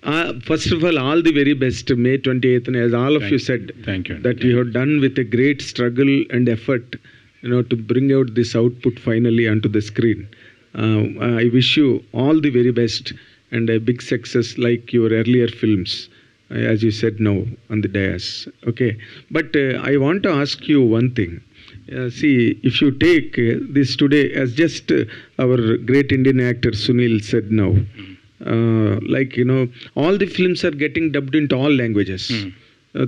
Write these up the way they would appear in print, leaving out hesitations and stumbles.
First of all the very best. May 28th, as all of you said, thank you, that you have done with a great struggle and effort, to bring out this output finally onto the screen. I wish you all the very best and a big success like your earlier films, as you said now on the dais. Okay, but I want to ask you one thing. See, if you take this today, as just our great Indian actor Sunil said now, all the films are getting dubbed into all languages.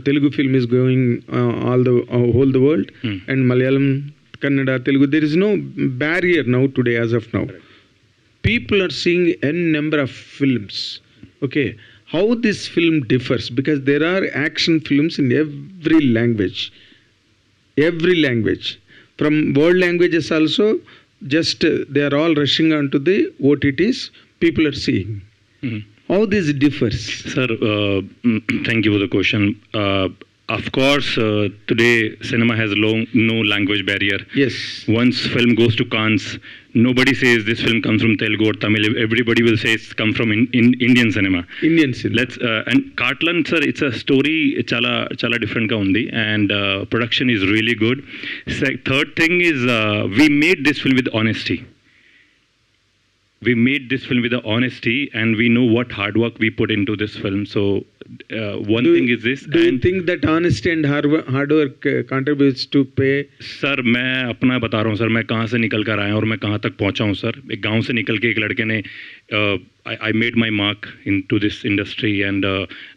Telugu film is going all the world, and Malayalam, Kannada, Telugu. There is no barrier now today, as of now. People are seeing n number of films. Okay, how this film differs? Because there are action films in every language. From world languages also, just they are all rushing onto the OTTs. People are seeing. How this differs? Sir, thank you for the question. Of course, today cinema has no language barrier. Yes. Once film goes to Cannes, nobody says this film comes from Telugu or Tamil. Everybody will say it's come from Indian cinema. Indian cinema. And Cartland, sir, it's a story chala different ga undi, and production is really good. Third thing is we made this film with honesty. And we know what hard work we put into this film. So one thing is this. Do you think that honesty and hard work contributes to pay? Sir मैं अपना बता रहा हूँ sir, मैं कहाँ से निकल कर आया और मैं कहाँ तक पहुँचा हूँ सर. एक गांव से निकल के एक लड़के ने I made my mark into this industry and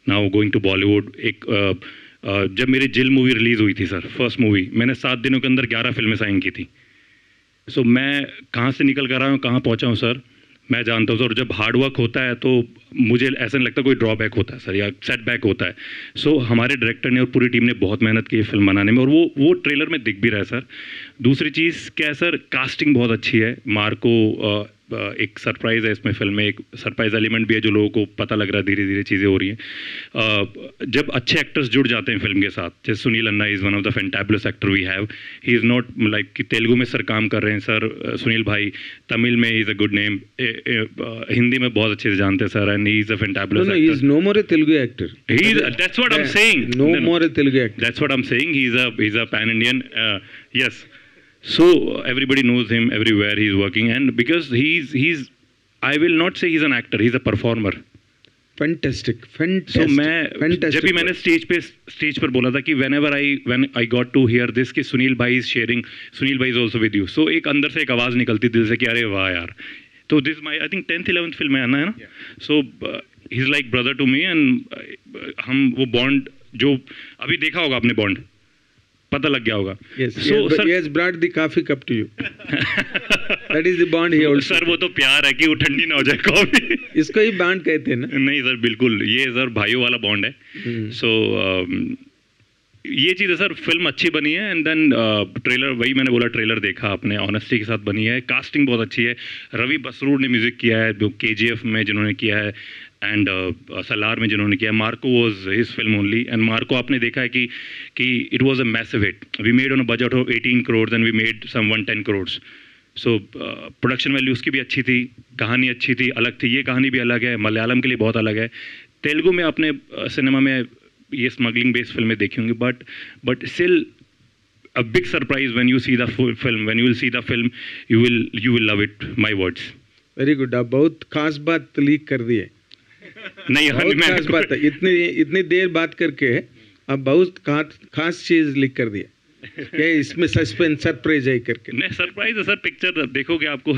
now going to Bollywood. जब मेरी जिल मूवी रिलीज़ हुई थी सर, फर्स्ट मूवी, मैंने 7 दिनों के अंदर 11 फिल्में साइन की थी. सो मैं कहाँ से निकल कर आया हूँ, कहाँ पहुँचा हूँ सर, मैं जानता हूँ सर. और जब हार्ड वर्क होता है तो मुझे ऐसा नहीं लगता कोई ड्रॉबैक होता है सर या सेटबैक होता है. सो हमारे डायरेक्टर ने और पूरी टीम ने बहुत मेहनत की है फिल्म बनाने में, और वो ट्रेलर में दिख भी रहा है सर. दूसरी चीज़ क्या है सर, कास्टिंग बहुत अच्छी है. मार्को एक सरप्राइज़ है इसमें फिल्म में, एक सरप्राइज एलिमेंट भी है जो लोगों को पता लग रहा है, धीरे धीरे चीज़ें हो रही हैं. जब अच्छे एक्टर्स जुड़ जाते हैं फिल्म के साथ, जैसे Sunil anna is one of the fantabulous actor we have. He is not like कि तेलुगु में सर काम कर रहे हैं सर सुनील भाई, तमिल में is a good name, Hindi में बहुत अच्छे से जानते हैं sir, and he is a fantabulous actor. He is no more a Telugu actor. That's what I'm saying. No more a Telugu actor. That's what I'm saying. He's a pan-Indian. Yes. So everybody knows him everywhere he's working, and because he's I will not say he's an actor, he's a performer. Fantastic. So जब भी मैंने stage पर बोला था कि when I got to hear this कि सुनील भाई is sharing, Sunil भाई is also with you, so एक अंदर से एक आवाज़ निकलती दिल से कि अरे वाह यार. तो this is my I think 10th 11th film है ना. So he's like brother to me, and हम वो bond जो अभी देखा होगा आपने bond, पता लग गया होगा. Yes, so he has brought the coffee cup to you. That is the bond he also. Sir वो तो प्यार है कि वो ठंडी ना हो जाए कॉफी. इसको ही बॉन्ड कहते हैं ना. नहीं सर, बिल्कुल ये सर भाइयों वाला बॉन्ड है. सो ये चीज़ है सर, फिल्म अच्छी बनी है. एंड देन ट्रेलर, वही मैंने बोला, ट्रेलर देखा आपने, ऑनेस्टी के साथ बनी है. कास्टिंग बहुत अच्छी है. रवि बसरूर ने म्यूज़िक किया है, जो KGF में जिन्होंने किया है, एंड सलार में जिन्होंने किया. Marco was his film only, and Marco आपने देखा है कि it was a massive hit. We made on a budget of 18 crore and we made some 110 crore. So production value उसकी भी अच्छी थी, कहानी अच्छी थी, अलग थी. ये कहानी भी अलग है, मलयालम के लिए बहुत अलग है. तेलुगु में अपने सिनेमा में ये स्मगलिंग बेस्ड फिल्में देखी होंगी, but still a big surprise when you see the full film. When you will see the film, you will love it. My words. Very good. आप बहुत खास बात लीक कर दिए. नहीं, बहुत खास बात है. इतनी देर बात करके आप बहुत खास चीज लीक कर दिए. क्या इसमें सस्पेंस सरप्राइज है करके? नहीं सरप्राइज है सर, पिक्चर देखोगे आपको.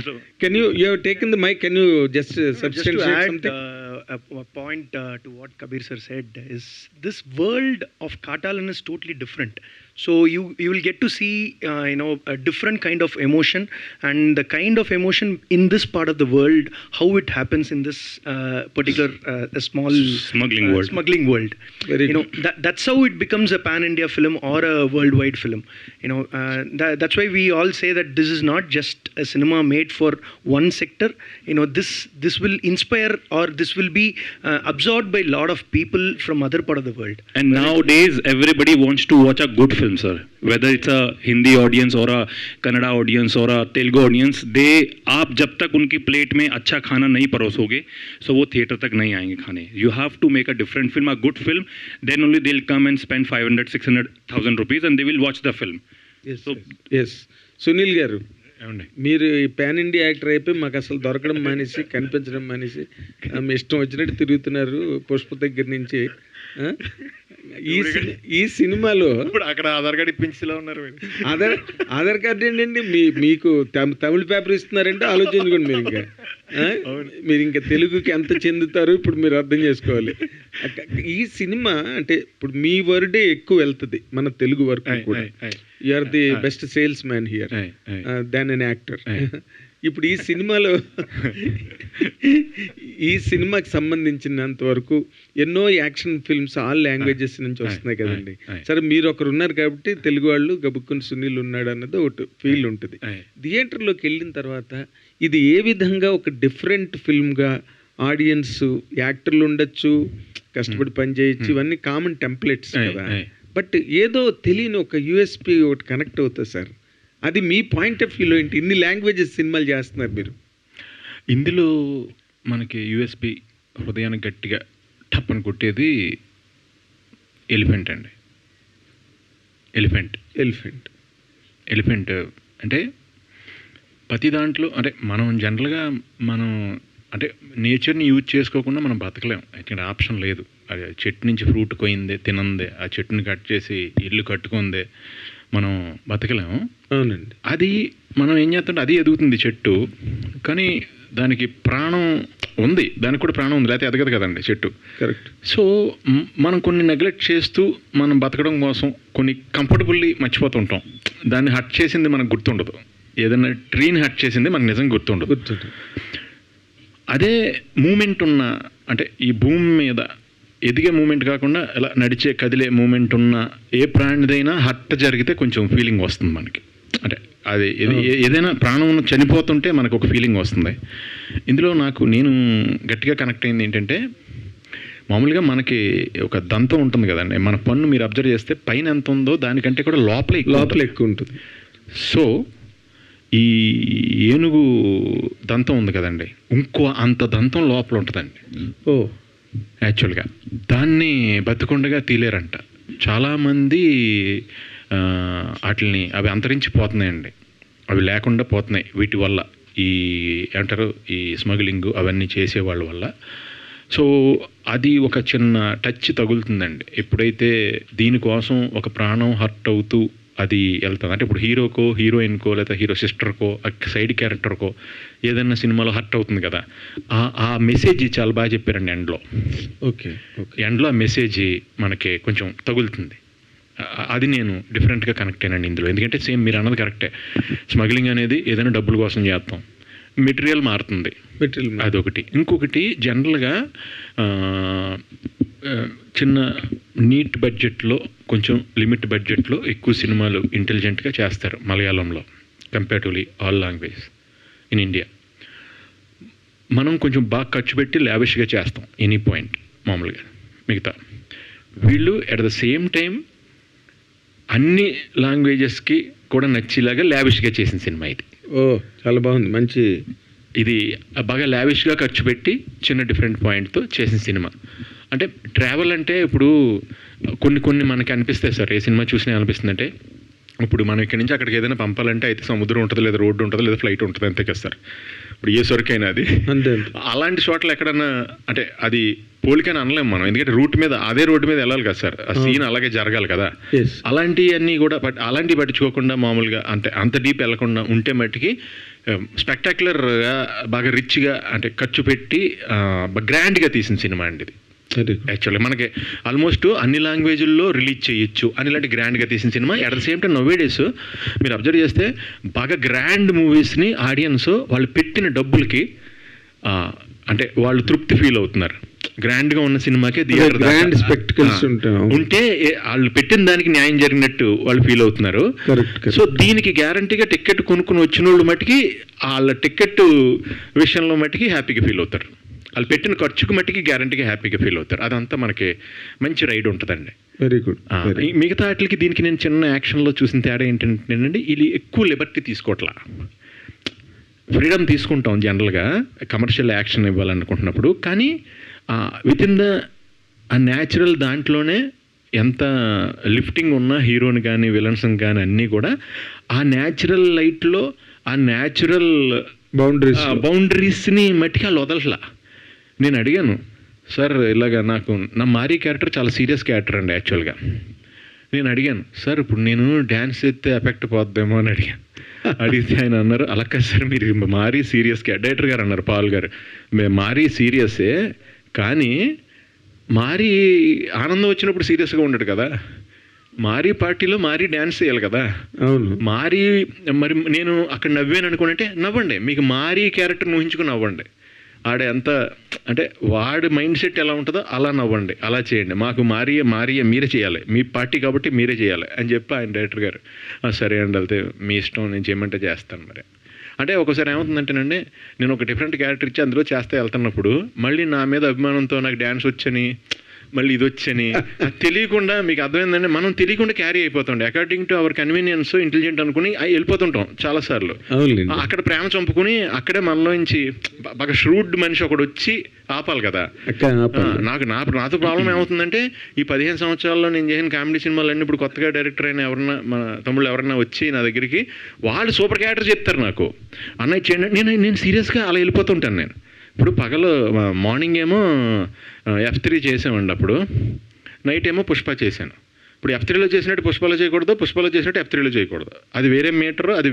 Can you have taken the mic? Can you just substantiate something? A point to what Kabir sir said is this world of Katalan is totally different. So you will get to see a different kind of emotion, and the kind of emotion in this part of the world, how it happens in this particular small smuggling world. Very good. That's how it becomes a pan-India film or a worldwide film. That's why we all say that this is not just a cinema made for one sector. This will inspire, or this will be absorbed by a lot of people from other part of the world. And nowadays everybody wants to watch a good film, sir. Whether it's a Hindi audience or a Kannada audience or a Telugu audience, आप जब तक उनकी plate में अच्छा खाना नहीं परोसोगे, so वो theatre तक नहीं आएंगे खाने. You have to make a different film, a good film, then only they'll come and spend 500-600,000 rupees and they will watch the film. Yes Sunil garu, మీరు ఈ పాన్ ఇండియా యాక్టర్ అయిపోయి మాకు అసలు దొరకడం మానేసి కనిపించడం మానేసి మీ ఇష్టం వచ్చినట్టు తిరుగుతున్నారు పుష్ప దగ్గర నుంచి. ఈ సినిమాలో ఇప్పుడు అక్కడ ఆధార్ కార్డు ఇప్పించేలా ఉన్నారు. ఆధార్ కార్డు ఏంటండి, మీకు తమిళ పేపర్ ఇస్తున్నారంటే ఆలోచించుకోండి. మీరు ఇంకా తెలుగుకి ఎంత చెందుతారు ఇప్పుడు మీరు అర్థం చేసుకోవాలి. ఈ సినిమా అంటే ఇప్పుడు మీ వర్డే ఎక్కువ వెళ్తుంది మన తెలుగు వర్క్ కూడా. You are the best sales man here than an actor. ఇప్పుడు ఈ సినిమాకి సంబంధించినంత వరకు ఎన్నో యాక్షన్ ఫిల్మ్స్ ఆల్ లాంగ్వేజెస్ నుంచి వస్తున్నాయి కదండి. సరే, మీరు ఒకరు ఉన్నారు కాబట్టి తెలుగు వాళ్ళు గబుక్కుని సునీల్ ఉన్నాడు అన్నది ఒకటి ఫీల్ ఉంటుంది. థియేటర్లోకి వెళ్ళిన తర్వాత ఇది ఏ విధంగా ఒక డిఫరెంట్ ఫిల్మ్గా ఆడియన్స్, యాక్టర్లు ఉండొచ్చు, కష్టపడి పని చేయొచ్చు, ఇవన్నీ కామన్ టెంప్లెట్స్ కదా. బట్ ఏదో తెలియని ఒక యూఎస్పీ ఒకటి కనెక్ట్ అవుతుంది సార్. అది మీ పాయింట్ ఆఫ్ వ్యూలో ఏంటి? ఇన్ని లాంగ్వేజెస్ సినిమాలు చేస్తున్నారు మీరు. ఇందులో మనకి యూఎస్బి హృదయానికి గట్టిగా టప్పని కొట్టేది ఎలిఫెంట్ అండి. ఎలిఫెంట్ అంటే ప్రతి దాంట్లో అంటే మనం జనరల్గా అంటే నేచర్ని యూజ్ చేసుకోకుండా మనం బతకలేం. ఇక్కడ ఆప్షన్ లేదు. అది చెట్టు నుంచి ఫ్రూట్ కొయిందే తినందే, ఆ చెట్టుని కట్ చేసి ఇల్లు కట్టుకుందే మనం బతకలేము. అవునండి. అది మనం ఏం చేస్తుంటే అది ఎదుగుతుంది చెట్టు, కానీ దానికి ప్రాణం ఉంది, దానికి కూడా ప్రాణం ఉంది, లేకపోతే ఎదగదు కదండి చెట్టు. కరెక్ట్. సో మనం కొన్ని నెగ్లెక్ట్ చేస్తూ మనం బతకడం కోసం కొన్ని కంఫర్టబుల్లీ మర్చిపోతుంటాం. దాన్ని హట్ చేసింది మనకు గుర్తుండదు. ఏదైనా ట్రీని హట్ చేసింది మనకు నిజంగా గుర్తుండదు. అదే మూమెంట్ ఉన్న అంటే ఈ భూమి మీద ఎదిగే మూమెంట్ కాకుండా ఇలా నడిచే కదిలే మూమెంట్ ఉన్న ఏ ప్రాణిదైనా హర్ట్ జరిగితే కొంచెం ఫీలింగ్ వస్తుంది మనకి. అంటే అది ఏదైనా ప్రాణం చనిపోతుంటే మనకు ఒక ఫీలింగ్ వస్తుంది. ఇందులో నేను గట్టిగా కనెక్ట్ అయింది ఏంటంటే, మామూలుగా మనకి ఒక దంతం ఉంటుంది కదండి, మన పన్ను మీరు అబ్జర్వ్ చేస్తే పైన ఎంత ఉందో దానికంటే కూడా లోపల ఎక్కువ ఉంటుంది. సో ఈ ఏనుగు దంతం ఉంది కదండి, ఇంకో అంత దంతం లోపల ఉంటుందండి. యాక్చువల్గా దాన్ని బతికొండగా తీలేరంట చాలామంది. వాటిని అవి అంతరించిపోతున్నాయండి, అవి లేకుండా పోతున్నాయి వీటి వల్ల, ఈ ఏమంటారు ఈ స్మగ్లింగ్ అవన్నీ చేసేవాళ్ళ వల్ల. సో అది ఒక చిన్న టచ్ తగులుతుందండి ఎప్పుడైతే దీనికోసం ఒక ప్రాణం హర్ట్ అవుతూ అది వెళ్తుంది. అంటే ఇప్పుడు హీరోకో హీరోయిన్కో లేదా హీరో సిస్టర్కో సైడ్ క్యారెక్టర్కో ఏదైనా సినిమాలో హర్ట్ అవుతుంది కదా, ఆ మెసేజ్ చాలా బాగా చెప్పారండి ఎండ్లో. ఎండ్లో ఆ మెసేజ్ మనకి కొంచెం తగులుతుంది. అది నేను డిఫరెంట్గా కనెక్ట్ అయినండి ఇందులో. ఎందుకంటే సేమ్ మీరు అన్నది కరెక్టే, స్మగ్లింగ్ అనేది ఏదైనా డబ్బుల కోసం చేస్తాం, మెటీరియల్ మారుతుంది, అదొకటి. ఇంకొకటి జనరల్గా చిన్న నీట్ బడ్జెట్లో కొంచెం లిమిట్ బడ్జెట్లో ఎక్కువ సినిమాలు ఇంటెలిజెంట్గా చేస్తారు మలయాళంలో comparatively all language in India. మనం కొంచెం బాగా ఖర్చు పెట్టి లావిష్గా చేస్తాం ఎనీ పాయింట్ మామూలుగా. మిగతా వీళ్ళు అట్ ద సేమ్ టైం అన్ని లాంగ్వేజెస్కి కూడా నచ్చేలాగా లావిష్గా చేసిన సినిమా ఇది. చాలా బాగుంది, మంచి. ఇది బాగా లావిష్గా ఖర్చు పెట్టి చిన్న డిఫరెంట్ పాయింట్తో చేసిన సినిమా. అంటే ట్రావెల్ అంటే ఇప్పుడు కొన్ని మనకి అనిపిస్తాయి సార్, ఏ సినిమా చూసినా అనిపిస్తుంది అంటే, ఇప్పుడు మనం ఇక్కడి నుంచి అక్కడికి ఏదైనా పంపాలంటే అయితే సముద్రం ఉంటుంది, లేదా రోడ్డు ఉంటుంది, లేదా ఫ్లైట్ ఉంటుంది, అంతే కదా సార్. ఇప్పుడు ఏ సొరకైనా అది అలాంటి చోట్ల ఎక్కడన్నా అంటే అది పోలికని అనలేము మనం, ఎందుకంటే రూట్ మీద అదే రోడ్డు మీద వెళ్ళాలి కదా సార్, ఆ సీన్ అలాగే జరగాలి కదా. అలాంటివన్నీ కూడా అలాంటివి పట్టించుకోకుండా మామూలుగా అంటే అంత డీప్ వెళ్ళకుండా ఉంటే మట్టికి స్పెక్టాక్యులర్గా బాగా రిచ్గా అంటే ఖర్చు పెట్టి గ్రాండ్గా తీసిన సినిమా అండి ఇది. యాక్చువల్లీ మనకి ఆల్మోస్ట్ అన్ని లాంగ్వేజ్ల్లో రిలీజ్ చేయొచ్చు అని ఇలాంటి గ్రాండ్గా తీసిన cinema. At the same time nowadays మీరు అబ్జర్వ్ చేస్తే బాగా గ్రాండ్ మూవీస్ని ఆడియన్స్ వాళ్ళు పెట్టిన డబ్బులకి అంటే వాళ్ళు తృప్తి ఫీల్ అవుతున్నారు. గ్రాండ్గా ఉన్న సినిమాకే గ్రాండ్ స్పెక్టికల్స్ ఉంటే వాళ్ళు పెట్టిన దానికి న్యాయం జరిగినట్టు వాళ్ళు ఫీల్ అవుతున్నారు. సో దీనికి గ్యారంటీగా టికెట్ కొనుక్కుని వచ్చిన వాళ్ళు మటుకి వాళ్ళ టికెట్ విషయంలో మటుకి హ్యాపీగా ఫీల్ అవుతారు. వాళ్ళు పెట్టిన ఖర్చుకు మట్టికి గ్యారంటీగా హ్యాపీగా ఫీల్ అవుతారు. అదంతా మనకి మంచి రైడ్ ఉంటుందండి. Very good. మిగతా వాటికి దీనికి నేను చిన్న యాక్షన్లో చూసిన తేడా ఏంటంటే వీళ్ళు ఎక్కువ లిబర్టీ తీసుకోవట్లా, ఫ్రీడమ్ తీసుకుంటాం జనరల్గా కమర్షియల్ యాక్షన్ ఇవ్వాలనుకుంటున్నప్పుడు. కానీ with in the ah natural దాంట్లోనే ఎంత లిఫ్టింగ్ ఉన్న హీరోని కానీ విలన్స్ని కానీ అన్నీ కూడా ఆ న్యాచురల్ లైట్లో ఆ న్యాచురల్ బౌండరీస్ని మట్టికి వాళ్ళు వదలట్లా. నేను అడిగాను, సార్ ఇలాగా నాకు నా మారీ క్యారెక్టర్ చాలా సీరియస్ క్యారెక్టర్ అండి యాక్చువల్గా. నేను అడిగాను, సార్ ఇప్పుడు నేను డ్యాన్స్ చేస్తే ఎఫెక్ట్ పోద్దేమో అని అడిగితే ఆయన అన్నారు, అలా కాదు సార్ మీరు మారీ సీరియస్ డైరెక్టర్ గారు అన్నారు, పాల్ గారు, మేము మారీ సీరియస్సే కానీ మారీ ఆనందం వచ్చినప్పుడు సీరియస్గా ఉండడు కదా, మారీ పార్టీలో మారీ డ్యాన్స్ చేయాలి కదా. అవును. మారీ మరి నేను అక్కడ నవ్వాను అనుకుంటే నవ్వండి, మీకు మారీ క్యారెక్టర్ ఊహించుకుని నవ్వండి. ఆడ ఎంత అంటే వాడి మైండ్ సెట్ ఎలా ఉంటుందో అలా నవ్వండి, అలా చేయండి, మాకు మారీ మీరే చేయాలి, మీ పార్టీ కాబట్టి మీరే చేయాలి అని చెప్పి ఆయన డైరెక్టర్ గారు సరే అండి వెళ్తే మీ ఇష్టం, నేను చేయమంటే చేస్తాను. మరి అంటే ఒకసారి ఏమవుతుందంటేనండి, నేను ఒక డిఫరెంట్ క్యారెక్టర్ ఇచ్చి అందులో చేస్తే వెళ్తున్నప్పుడు మళ్ళీ నా మీద అభిమానంతో నాకు డ్యాన్స్ వచ్చని మళ్ళీ ఇది వచ్చని తెలియకుండా, మీకు అర్థమైందండి, మనం తెలియకుండా క్యారీ అయిపోతాం according to our convenience intelligent అనుకుని వెళ్ళిపోతుంటాం చాలాసార్లు. అక్కడ ప్రేమ చంపుకుని అక్కడే మనలోంచి బాగా ష్రూడ్ మనిషి ఒకడు వచ్చి ఆపాలి కదా. నాతో ప్రాబ్లం ఏమవుతుందంటే ఈ 15 సంవత్సరాల్లో నేను చేసిన కామెడీ సినిమాలన్నీ ఇప్పుడు కొత్తగా డైరెక్టర్ అయిన ఎవరన్నా మన తమ్ముళ్ళు ఎవరన్నా వచ్చి నా దగ్గరికి వాళ్ళు సూపర్ క్యారెక్టర్ చెప్తారు నాకు, అన్నయ్య చేయండి, నేను సీరియస్గా అలా వెళ్ళిపోతుంటాను. నేను ఇప్పుడు పగలు మార్నింగ్ ఏమో F3 చేసామండి, అప్పుడు నైట్ ఏమో పుష్ప చేశాను. ఇప్పుడు F3లో చేసినట్టు పుష్పలో చేయకూడదు, పుష్పలో చేసినట్టు F3లో చేయకూడదు, అది వేరే మీటరు, అది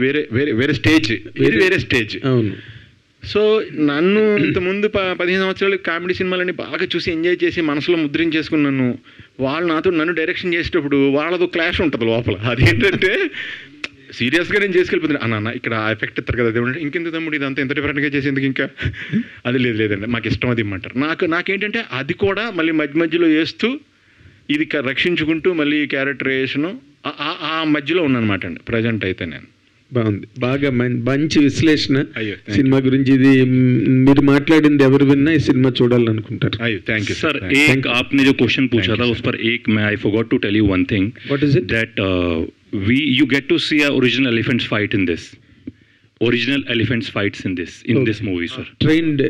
వేరే స్టేజ్, ఇది వేరే స్టేజ్. అవును. సో నన్ను ఇంతకుముందు 15 సంవత్సరాలు కామెడీ సినిమాలని బాగా చూసి ఎంజాయ్ చేసి మనసులో ముద్రించేసుకున్నాను. వాళ్ళు నన్ను డైరెక్షన్ చేసేటప్పుడు వాళ్ళతో క్లాష్ ఉంటుంది లోపల. అదేంటంటే సీరియస్గా నేను చేసుకెళ్ళిపోతున్నాను, అన్న ఇక్కడ ఆ ఎఫెక్ట్ ఇస్తారు కదా అదేమంటే ఇంకెంత తమ్ముడు ఇదంతా ఎంత డిఫరెంట్గా చేసేందుకు ఇంకా అది లేదండి మాకు ఇష్టం అది ఇమ్మంటారు. నాకేంటంటే అది కూడా మళ్ళీ మధ్యలో వేస్తూ ఇది రక్షించుకుంటూ మళ్ళీ క్యారెక్టరైజేషను ఆ మధ్యలో ఉన్నానమాట అండి ప్రజెంట్ అయితే. నేను బాగుంది, బాగా మంచి విశ్లేషణ సినిమా గురించి. ఇది మీరు మాట్లాడింది ఎవరు విన్నా ఈ సినిమా చూడాలనుకుంటారు. అయ్యో థ్యాంక్ యూ सर. एक आपने जो क्वेश्चन पूछा था उस पर एक मैं I forgot to tell you one thing. What is it? That you get to see a original elephants fight in this. Original elephants fights in this movie, sir. Trained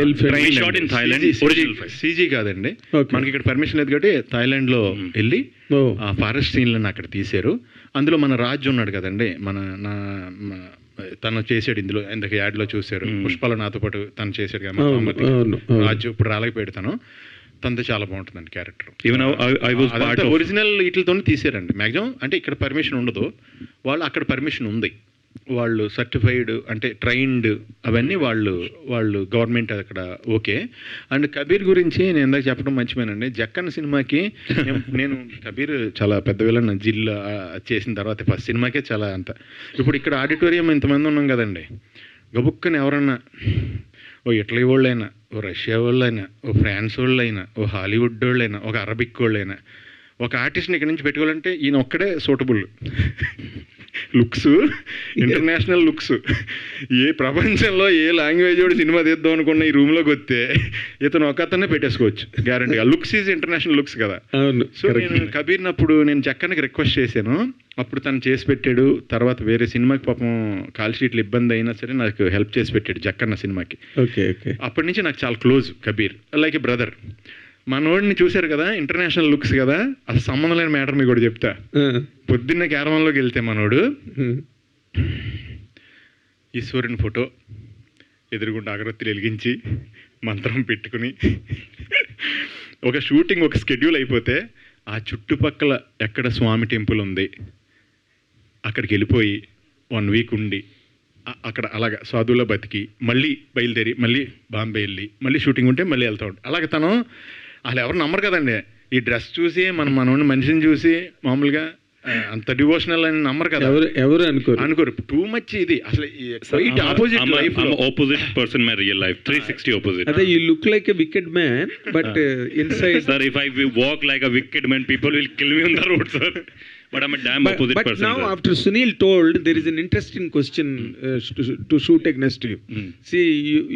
elephant. We shot in Thailand. Original fight. CG కాదండి, మనకి ఇక్కడ permission లేదు కాబట్టి థాయిలాండ్లో వెళ్ళి ఆ forest సీన్లను అక్కడ తీశారు. అందులో మన రాజు ఉన్నాడు కదండి, తను చేసాడు ఇందులో, ఇందాక యాడ్లో చూశారు పుష్పలో నాతో పాటు తను చేశాడు కదా రాజు. ఇప్పుడు రాలేకపోయాడు తనతో చాలా బాగుంటుందండి క్యారెక్టర్. ఒరిజినల్ వీటితో తీసారండి మ్యాక్సిమం. అంటే ఇక్కడ పర్మిషన్ ఉండదు, వాళ్ళు అక్కడ పర్మిషన్ ఉంది, వాళ్ళు సర్టిఫైడ్ అంటే ట్రైన్డ్ అవన్నీ వాళ్ళు గవర్నమెంట్ అక్కడ ఓకే. అండ్ కబీర్ గురించి నేను ఇందాక చెప్పడం మర్చిపోయానండి. జక్కన్న సినిమాకి నేను కబీర్ చాలా పెద్ద విలన్ జిల్లా చేసిన తర్వాత ఫస్ట్ సినిమాకే చాలా అంత. ఇప్పుడు ఇక్కడ ఆడిటోరియం ఇంతమంది ఉన్నాం కదండి, గబుక్కని ఎవరన్నా ఓ ఇటలీ వాళ్ళైనా, ఓ రష్యా వాళ్ళైనా, ఓ ఫ్రాన్స్ వాళ్ళైనా, ఓ హాలీవుడ్ వాళ్ళైనా, ఒక అరబిక్ వాళ్ళైనా ఒక ఆర్టిస్ట్ని ఇక్కడ నుంచి పెట్టుకోవాలంటే ఈయన ఒక్కడే సూటబుల్. లుక్స్ ఇంటర్నేషనల్ లుక్స్, ఏ ప్రపంచంలో ఏ లాంగ్వేజ్ వాడు సినిమా తీద్దాం అనుకున్న ఈ రూమ్లోకి వస్తే ఇతను ఒక అతనే పెట్టేసుకోవచ్చు గ్యారంటీగా. లుక్స్ ఈజ్ ఇంటర్నేషనల్ లుక్స్ కదా. సో నేను కబీర్నప్పుడు నేను జక్కన్నకి రిక్వెస్ట్ చేశాను, అప్పుడు తను చేసి పెట్టాడు. తర్వాత వేరే సినిమాకి పాపం కాల్ షీట్లు ఇబ్బంది అయినా సరే నాకు హెల్ప్ చేసి పెట్టాడు జక్కన్న సినిమాకి. అప్పటి నుంచి నాకు చాలా close Kabir, like a brother. మనోడిని చూశారు కదా, ఇంటర్నేషనల్ లుక్స్ కదా, అసలు సంబంధం లేని మ్యాటర్ మీకు కూడా చెప్తా. పొద్దున్న క్యారవాన్లోకి వెళ్తే మనోడు ఈశ్వరుని ఫోటో ఎదురుగుండా అగరత్తులు వెలిగించి మంత్రం పెట్టుకుని ఒక షూటింగ్ ఒక స్కెడ్యూల్ అయిపోతే ఆ చుట్టుపక్కల ఎక్కడ స్వామి టెంపుల్ ఉంది అక్కడికి వెళ్ళిపోయి 1 వీక్ ఉండి అక్కడ అలాగ సాధువులో బతికి మళ్ళీ బయలుదేరి మళ్ళీ బాంబే వెళ్ళి మళ్ళీ షూటింగ్ ఉంటే మళ్ళీ వెళ్తూ ఉంటాం. అలాగే తను వాళ్ళు ఎవరు నమ్మరు కదండి, ఈ డ్రెస్ చూసి మనోడిని మనిషిని చూసి మామూలుగా అంత డివోషనల్ అని నమ్మరు కదా, ఎవరు అనుకోరు టూ మచ్ ఇది అసలు opposite life opposite person my real life 360 opposite. అదే you look like a wicked man but inside Sir, if I walk like a wicked man, people will kill me on the road, sir. But I'm a damn opposite but person. now sir. after Sunil told, there is an interesting question to shoot against you. See,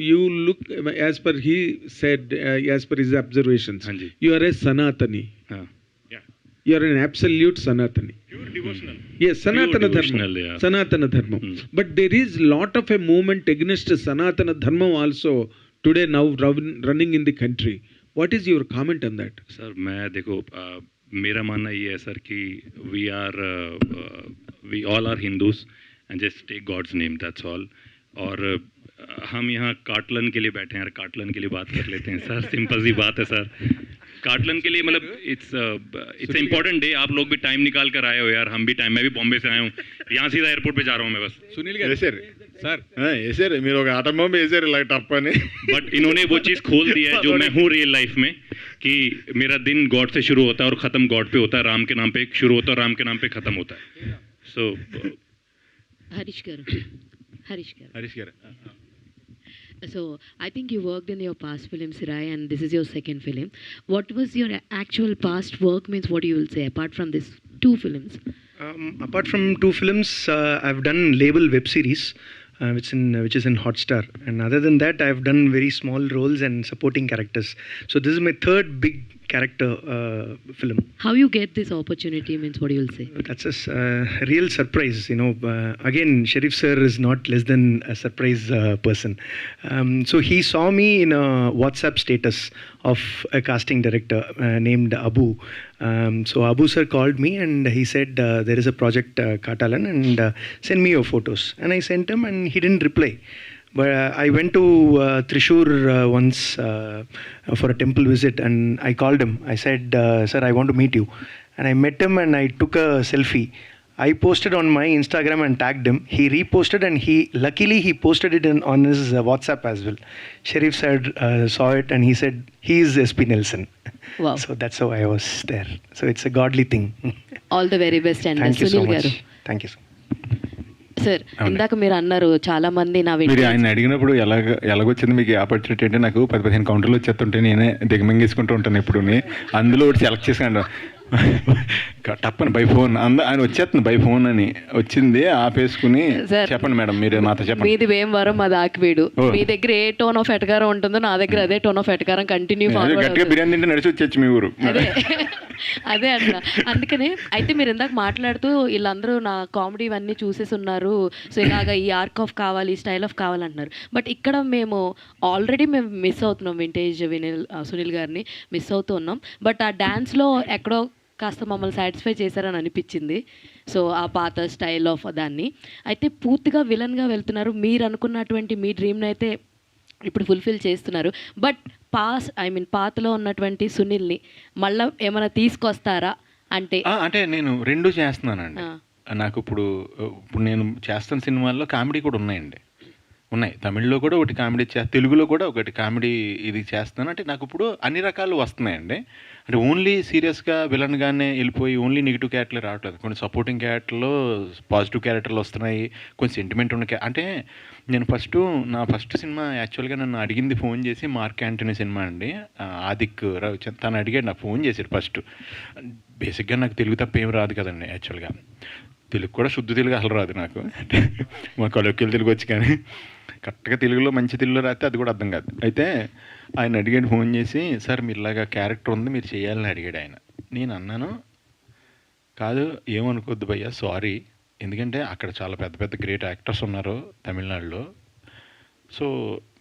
you look, as per he said, as per his observations, Hanji. you are a Sanatani. Yeah. You are an absolute Sanatani. Pure devotional. Yes, Sanatana devotional, Dharma. yeah. Sanatana Dharma. But there is lot of a movement against Sanatana Dharma also today now running in the country. What is your comment on that? Sir मैं देखो मेरा मानना ये है sir कि we all are Hindus and just take God's name that's all. और हम यहाँ काटलन के लिए बैठे हैं यार, काटलन के लिए बात कर लेते हैं सर. सिंपल सी बात है सर, काटलन के लिए मतलब इट्स इम्पोर्टेंट डे. आप लोग भी टाइम निकाल कर आए हो यार, हम भी टाइम, मैं भी बॉम्बे से आया हूँ, यहाँ सीधा एयरपोर्ट पे जा रहा हूँ मैं बस. సునీల్ గారు వేసారు సార్ వేసారు మీరు ఒక ఆటం బాంబు వేసారు ఇలా టప్ అని. बट इन्होंने वो चीज़ खोल दी है जो मैं हूँ रियल लाइफ में, कि मेरा दिन गॉड से शुरू होता है और ख़त्म गॉड पे होता है. राम के नाम पे शुरू होता है, राम के नाम पे ख़त्म होता है. सो హరీష్ గారు హరీష్ గారు So I think you worked in your past film Sirai and this is your second film. What was your actual past work, means what you will say apart from these two films? Apart from two films, I've done label web series, which is in Hotstar, and other than that, I've done very small roles and supporting characters. So this is my third big character film. How you get this opportunity, means what you will say? That's a real surprise, you know. Again, Sharif sir is not less than a surprise person. So he saw me in a WhatsApp status of a casting director named Abu. So Abu sir called me and he said, there is a project Katalan and send me your photos. And I sent him and he didn't reply. But I went to Thrissur once for a temple visit and I called him. I said, sir, I want to meet you. And I met him and I took a selfie. I posted on my Instagram and tagged him. He reposted and luckily he posted it on his WhatsApp as well. Sharif sir saw it and he said, he is SP Nelson. Wow. So that's how I was there. So it's a godly thing. All the very best. And Thank you so Sunil much. garu, Thank you so much. Sir ఇందాక మీరు అన్నారు చాలా మంది నా మీరు ఆయన అడిగినప్పుడు ఎలాగొచ్చింది మీకు ఆపర్చునిటీ అంటే, నాకు 10-15 కౌంటర్లు వచ్చేస్తుంటే నేనే దిగమింగేసుకుంటూ ఉంటాను ఎప్పుడు. అందులో ఒకటి సెలెక్ట్ చేసుకుంటాను టప్పని బై ఫోన్ ఆయన వచ్చేస్తుంది, బై ఫోన్ అని వచ్చింది, ఆపేసుకుని చెప్పండి మేడం మీరు నాతో చెప్పండి. మీది భీమవరం, మాది ఆకివీడు. మీ దగ్గర ఏ టోన్ ఆఫ్ ఎటకారం ఉంటుందో నా దగ్గర అదే టోన్ ఆఫ్ ఎటకారం కంటిన్యూ గట్టిగా బిర్యానీ తింటే నడిచి వచ్చేచ్చు మీ ఊరు. అదే అన్న, అందుకనే అయితే మీరు ఇందాక మాట్లాడుతూ వీళ్ళందరూ నా కామెడీ ఇవన్నీ చూసేసి ఉన్నారు, సో ఇలాగ ఈ ఆర్క్ ఆఫ్ కావాలి, ఈ స్టైల్ ఆఫ్ కావాలంటున్నారు. బట్ ఇక్కడ మేము ఆల్రెడీ మిస్ అవుతున్నాం వింటేజ్ సునీల్ గారిని మిస్ అవుతూ ఉన్నాం. బట్ ఆ డ్యాన్స్లో ఎక్కడో కాస్త మమ్మల్ని సాటిస్ఫై చేశారని అనిపించింది. సో ఆ పాత స్టైల్ ఆఫ్ దాన్ని అయితే పూర్తిగా విలన్గా వెళ్తున్నారు. మీరు అనుకున్నటువంటి మీ డ్రీమ్ని అయితే ఇప్పుడు ఫుల్ఫిల్ చేస్తున్నారు. బట్ పాతలో ఉన్నటువంటి సునీల్ని మళ్ళీ ఏమైనా తీసుకొస్తారా అంటే? అంటే నేను రెండు చేస్తున్నానండి. నాకు ఇప్పుడు నేను చేస్తున్న సినిమాల్లో కామెడీ కూడా ఉన్నాయి. తమిళ్లో కూడా ఒకటి కామెడీ తెలుగులో కూడా ఒకటి కామెడీ ఇది చేస్తాను. అంటే నాకు ఇప్పుడు అన్ని రకాలు వస్తున్నాయండి. అంటే ఓన్లీ సీరియస్గా విలన్గానే వెళ్ళిపోయి ఓన్లీ నెగిటివ్ క్యారెక్టర్లు రావట్లేదు. కొన్ని సపోర్టింగ్ క్యారెక్టర్లో పాజిటివ్ క్యారెక్టర్లు వస్తున్నాయి, కొన్ని సెంటిమెంట్ ఉన్న అంటే నేను నా ఫస్ట్ సినిమా యాక్చువల్గా నన్ను అడిగింది ఫోన్ చేసి మార్క్ యాంటనీ సినిమా అండి. ఆదిక్ తను అడిగాడు, నాకు ఫోన్ చేశాడు ఫస్ట్. బేసిక్గా నాకు తెలుగు తప్ప ఏం రాదు కదండి. యాక్చువల్గా తెలుగు కూడా శుద్ధ తెలుగు అసలు రాదు నాకు. మా కొలొక్కియల్ తెలుగు వచ్చి, కానీ కరెక్ట్గా తెలుగులో మంచి తెలుగులో రాస్తే అది కూడా అర్థం కాదు. అయితే ఆయన అడిగాడు ఫోన్ చేసి, సార్ మీరు ఇలాగా క్యారెక్టర్ ఉంది మీరు చేయాలని అడిగాడు ఆయన. నేను అన్నాను, కాదు ఏమనుకోద్దు భయ్యా, సారీ, ఎందుకంటే అక్కడ చాలా పెద్ద పెద్ద గ్రేట్ యాక్టర్స్ ఉన్నారు తమిళనాడులో. సో